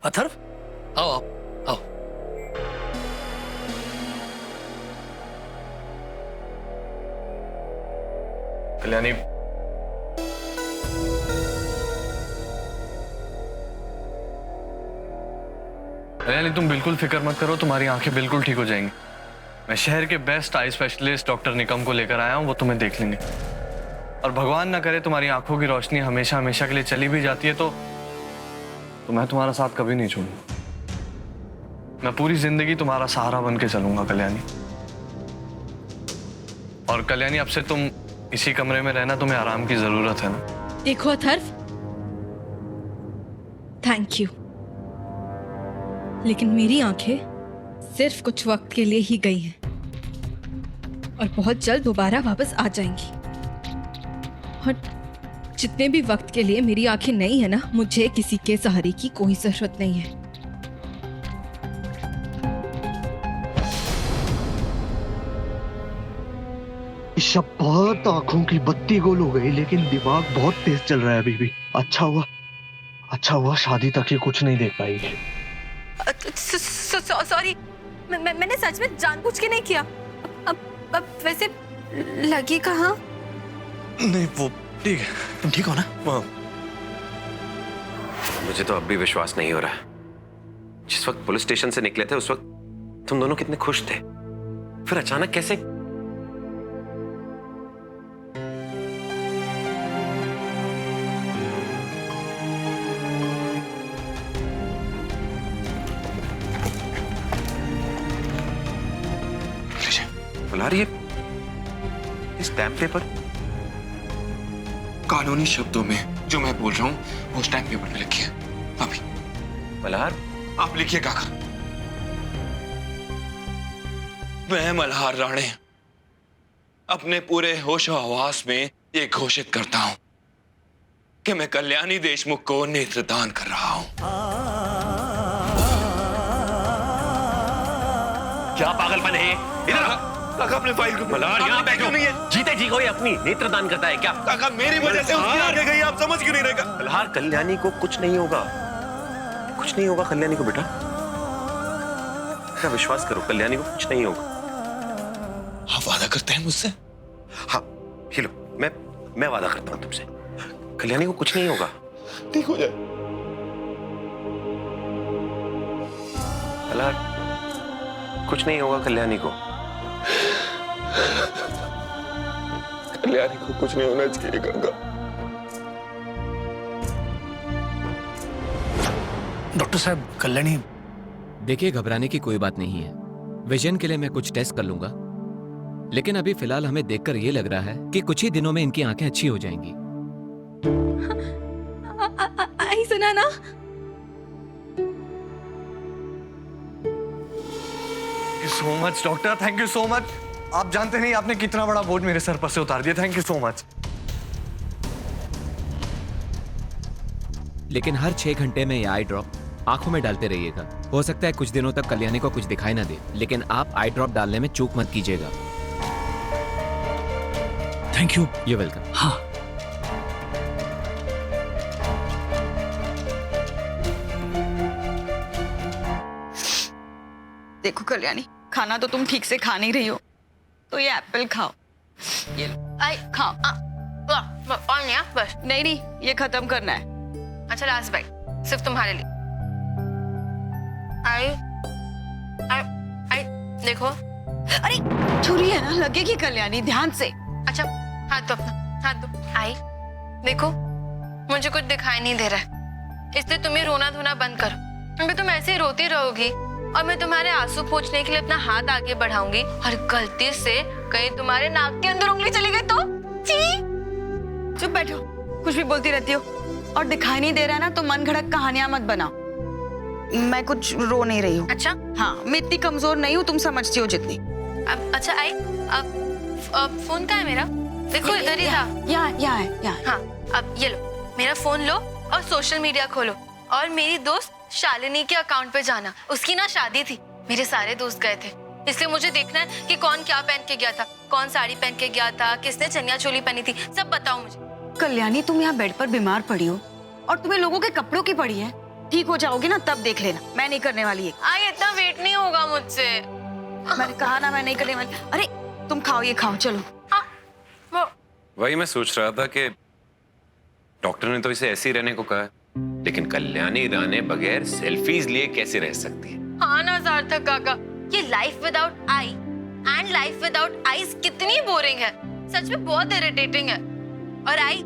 अथर्व, आओ आओ आओ। कल्याणी, कल्याणी तुम बिल्कुल फिक्र मत करो, तुम्हारी आंखें बिल्कुल ठीक हो जाएंगी। मैं शहर के best eye specialist doctor Nikam को लेकर आया हूँ, वो तुम्हें देख लेंगे। और भगवान ना करे तुम्हारी आंखों की रोशनी हमेशा हमेशा के लिए चली भी जाती है तो मैं तुम्हारा साथ कभी नहीं छोड़ूंगा। मैं पूरी जिंदगी तुम्हारा सहारा बन के चलूंगा कल्याणी। और कल्याणी, अब से तुम इसी कमरे में रहना, तुम्हें आराम की जरूरत है ना। देखो अथर्व, थैंक यू, लेकिन मेरी आंखें सिर्फ कुछ वक्त के लिए ही गई हैं और बहुत जल्द दोबारा वापस आ जाएंगी। और जितने भी वक्त के लिए मेरी आंखें नहीं है ना, मुझे किसी के सहारे की कोई जरूरत नहीं है। बहुत आंखों की बत्ती गोल हो गई, लेकिन दिमाग बहुत तेज चल रहा है अभी भी। अच्छा हुआ शादी तक ये कुछ नहीं देख पाएगी। सॉरी, मैंने सच में जानबूझ के नहीं किया। अब वैसे लगी कहाँ? नहीं वो ठीक है, तुम ठीक हो ना? मुझे तो अब भी विश्वास नहीं हो रहा। जिस वक्त पुलिस स्टेशन से निकले थे उस वक्त तुम दोनों कितने खुश थे, फिर अचानक कैसे? मल्हार, ये स्टैम्प पेपर कानूनी शब्दों में जो मैं बोल रहा हूँ वो स्टैम्प पेपर पे लिखिए। अभी मल्हार, आप लिखिए काका। मैं मल्हार राणे अपने पूरे होशो हवास में ये घोषित करता हूं कि मैं कल्याणी देशमुख को नेत्रदान कर रहा हूं। क्या पागलपन है? इधर काका अपने फाइल को मल्हार, यहाँ बैठो। नहीं है जीते जी कोई अपनी नेत्रदान करता है क्या? काका, मेरी वजह से उसकी आगे गई, आप समझ क्यों नहीं रहेगा? मल्हार, कल्याणी को कुछ नहीं होगा, कुछ नहीं होगा कल्याणी को। बेटा मेरा विश्वास करो, कल्याणी को कुछ नहीं होगा। आप वादा करते हैं मुझसे? हाँ, ये लो, मैं वादा करता हूँ तुमसे, कल्याणी को कुछ नहीं होगा। ठीक हो जाए। मल्हार, कुछ नहीं होगा कल्याणी को। कल्याणी को कुछ नहीं होना चाहिए काका। डॉक्टर साहब, कल्याणी। देखिए, घबराने की कोई बात नहीं है। विजन के लिए मैं कुछ टेस्ट कर लूंगा, लेकिन अभी फिलहाल हमें देखकर ये लग रहा है कि कुछ ही दिनों में इनकी आंखें अच्छी हो जाएंगी। आई सुना ना? So much doctor, thank you so much. आप जानते नहीं आपने कितना बड़ा बोझ मेरे सर पर से उतार दिया। Thank you so much. लेकिन हर 6 घंटे में ये आई ड्रॉप आंखों में डालते रहिएगा। हो सकता है कुछ दिनों तक कल्याणी को कुछ दिखाई ना दे, लेकिन आप आई ड्रॉप डालने में चूक मत कीजिएगा। Thank you. You welcome. हाँ, देखो कल्याणी, खाना तो तुम ठीक से खा नहीं रही हो, तो ये एप्पल खाओ। ये लो, आई खाओ। और नहीं बस। नहीं, ये खत्म करना है। अच्छा, लास्ट बाइट सिर्फ तुम्हारे लिए। आई आई आई देखो। अरे छुरी है ना, लगेगी कल्याणी, ध्यान से। अच्छा, हाथ दो अपना, हाथ दो। आई देखो, मुझे कुछ दिखाई नहीं दे रहा है, इसलिए तुम ये रोना धोना बंद करो, क्योंकि तुम ऐसे ही रोती रहोगी और मैं तुम्हारे आंसू पोंछने के लिए अपना हाथ आगे बढ़ाऊंगी और गलती से कहीं तुम्हारे नाक के अंदर उंगली चली गई तो? चुप बैठो, कुछ भी बोलती रहती हो। और दिखाई नहीं दे रहा है ना, तो मन घड़क कहानियां मत बनाओ। मैं कुछ रो नहीं रही हूँ। अच्छा, हाँ, मैं इतनी कमजोर नहीं हूँ, तुम समझती हो जितनी। अब अच्छा आई, अब फोन कहाँ है मेरा? देखो इधर ही था। यहाँ है। हाँ, अब ये लो, मेरा फोन लो और सोशल मीडिया खोलो और मेरी दोस्त शालिनी के अकाउंट पे जाना। उसकी ना शादी थी, मेरे सारे दोस्त गए थे, इसलिए मुझे देखना है कि कौन क्या पहन के गया था, कौन साड़ी पहन के गया था, किसने चनिया चोली पहनी थी, सब बताओ मुझे। कल्याणी, तुम यहाँ बेड पर बीमार पड़ी हो और तुम्हें लोगों के कपड़ों की पड़ी है। ठीक हो जाओगे ना तब देख लेना, मैं नहीं करने वाली है। आई इतना वेट नहीं होगा मुझसे। मैंने कहा ना मैं नहीं करने वाली। अरे तुम खाओ, ये खाओ, चलो। वो वही मैं सोच रहा था कि डॉक्टर ने तो इसे ऐसे ही रहने को कहा है, लेकिन कल्याणी राणे बगैर सेल्फीज लिए कैसे रह सकती है? हाँ ना सार्थक काका, ये life without I and life without eyes कितनी बोरिंग है। सच में बहुत इरिटेटिंग है। और आई,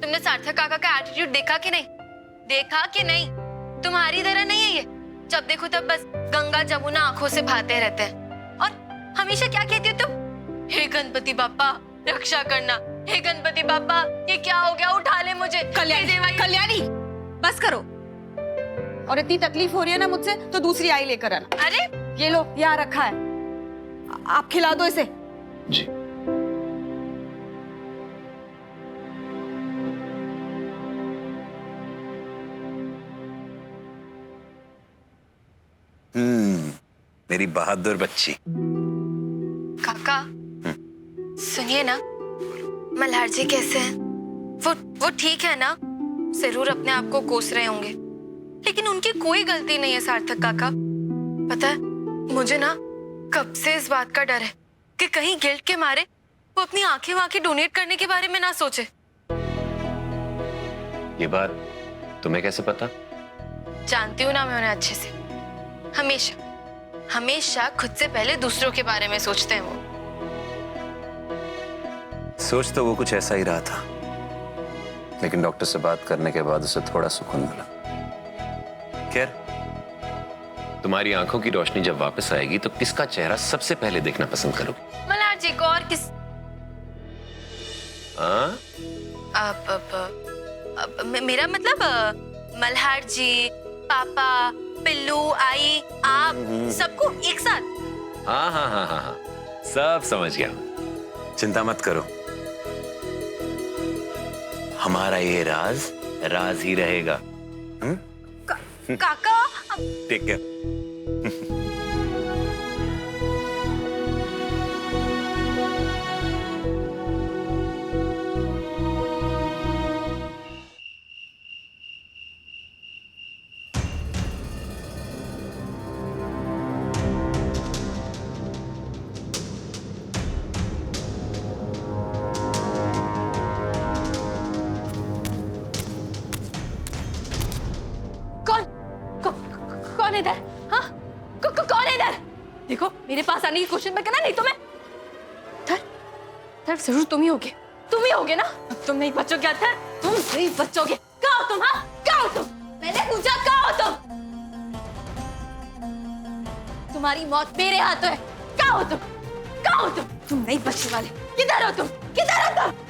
तुमने सार्थक काका का एटीट्यूड देखा कि नहीं? देखा कि नहीं? तुम्हारी तरह नहीं है ये, जब देखो तब बस गंगा जमुना आंखों से बहाते रहते हैं। और हमेशा क्या कहती हो तुम? हे गणपति बाप्पा रक्षा करना, हे गणपति बाप्पा ये क्या हो गया, उठा ले मुझे। कल्याणी बस करो। और इतनी तकलीफ हो रही है ना मुझसे तो दूसरी आई लेकर आना। अरे ये लो, यहाँ रखा है, आप खिला दो इसे। जी। मेरी बहादुर बच्ची। काका सुनिए ना, मल्हार जी कैसे हैं? वो ठीक है ना? जरूर अपने आप को कोस रहे होंगे, लेकिन उनकी कोई गलती नहीं है सार्थक काका। पता है मुझे ना कब से इस बात का डर है कि कहीं गिल्ट के मारे वो अपनी आंखें वाखें डोनेट करने के बारे में ना सोचे। ये बात तुम्हें कैसे पता? जानती हूँ ना मैं उन्हें अच्छे से। हमेशा हमेशा खुद से पहले दूसरों के बारे में सोचते हैं वो। सोच तो वो कुछ ऐसा ही रहा था, लेकिन डॉक्टर से बात करने के बाद उसे थोड़ा सुकून मिला। खैर, तुम्हारी आंखों की रोशनी जब वापस आएगी तो किसका चेहरा सबसे पहले देखना पसंद करोगे? मल्हार जी को और किस? हाँ? मेरा मतलब मल्हार जी, पापा, पिल्लू, आई, आप सबको एक साथ। हाँ हाँ हाँ हाँ हाँ, सब समझ गया। चिंता मत करो, हमारा ये राज राज ही रहेगा। काका टेक केयर। कौन है इधर? हाँ कौन है इधर? देखो मेरे पास आने की कोशिश मत करना, नहीं तो मैं थर जरूर तुम ही होगे, तुम ही होगे ना। अब तुम नहीं बचोगे अथर, तुम नहीं बचोगे। कहाँ हो तुम? हाँ कहाँ हो तुम? मैंने पूछा कहाँ हो तुम? तुम्हारी मौत मेरे हाथों है। कहाँ हो तुम? कहाँ हो तुम? तुम नहीं बचने वाले। किधर हो तुम? किधर हो तुम?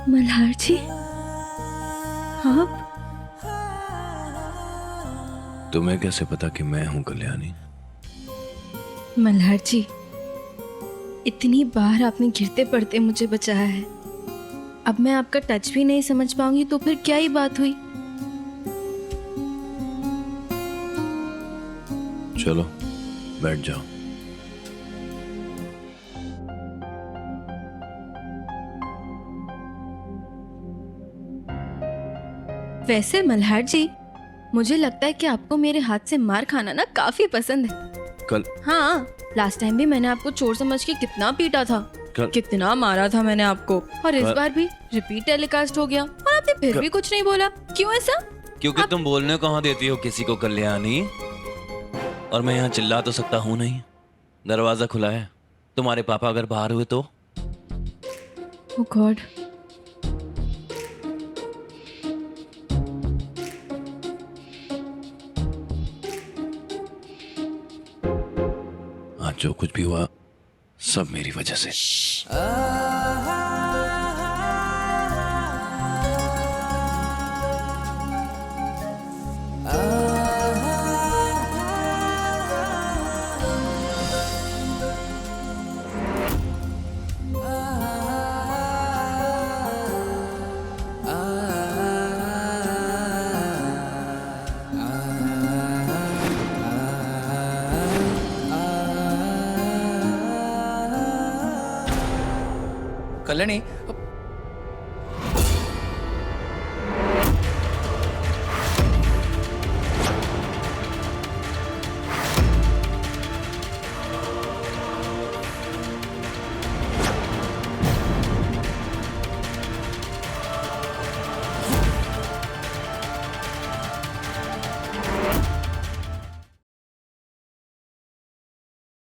मल्हार जी, आप? तुम्हें कैसे पता कि मैं हूं कल्याणी? मल्हार जी, इतनी बार आपने गिरते पड़ते मुझे बचाया है, अब मैं आपका टच भी नहीं समझ पाऊंगी तो फिर क्या ही बात हुई? चलो बैठ जाओ। वैसे मल्हार जी, मुझे लगता है कि आपको मेरे हाथ से मार खाना ना काफी पसंद है। कल? हाँ, लास्ट टाइम भी मैंने आपको चोर समझ के कितना पीटा था, कितना मारा था मैंने आपको, और इस बार भी रिपीट टेलीकास्ट हो गया और आपने फिर भी कुछ नहीं बोला। क्यों ऐसा? क्योंकि तुम बोलने कहाँ देती हो किसी को कल्याणी, और मैं यहाँ चिल्ला तो सकता हूँ नहीं। दरवाजा खुला है, तुम्हारे पापा अगर बाहर हुए तो? ओह गॉड। आज जो कुछ भी हुआ सब मेरी वजह से। कल्याणी